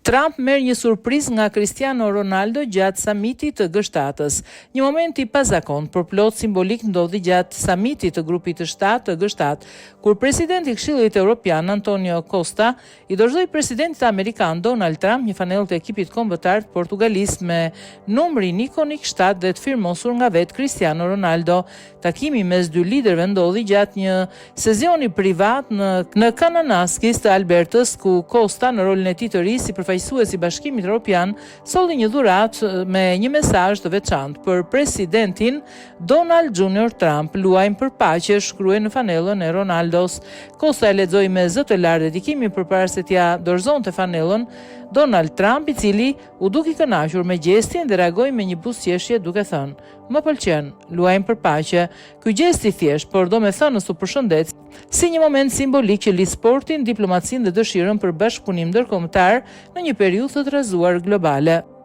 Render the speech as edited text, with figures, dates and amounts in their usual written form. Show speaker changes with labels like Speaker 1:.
Speaker 1: Trump merr një surprizë nga Cristiano Ronaldo gjatë samitit të G7-s. Një moment i pazakontë por plot simbolik ndodhi gjatë samitit të grupit të 7 të G7, kur presidenti i Këshillit Evropian Antonio Costa i dorëzoi presidentit amerikan Donald Trump një fanellë të ekipit kombëtar të Portugalisë me numrin ikonik 7 dhe të firmosur nga vetë Cristiano Ronaldo. Takimi mes dy liderëve ndodhi gjatë një sezioni privat në Kananaskis të Albertës, ku Costa në rolin e tij të ri si përfaqësues i Bashkimit Evropian solli një dhuratë me një mesazh të veçantë për presidentin Donald Jr. Trump. Luajmë për paqe, shkruaj në fanellën e Ronaldos. Costa e lexoi me zë të lartë dedikimin përpara se t'ia dorëzonte fanellën Donald Trump, i cili u duki kënaqur me gjestin dhe reagoi me një buzëqeshje duke thënë: "Më pëlqen, luajmë për paqe." Ky gjest i thjesht, por domethënës u përshëndet si një moment simbolik që lidh sportin, diplomacinë dhe dëshirën për bashkëpunim ndërkombëtar në një periudhë të rrëzuar globale.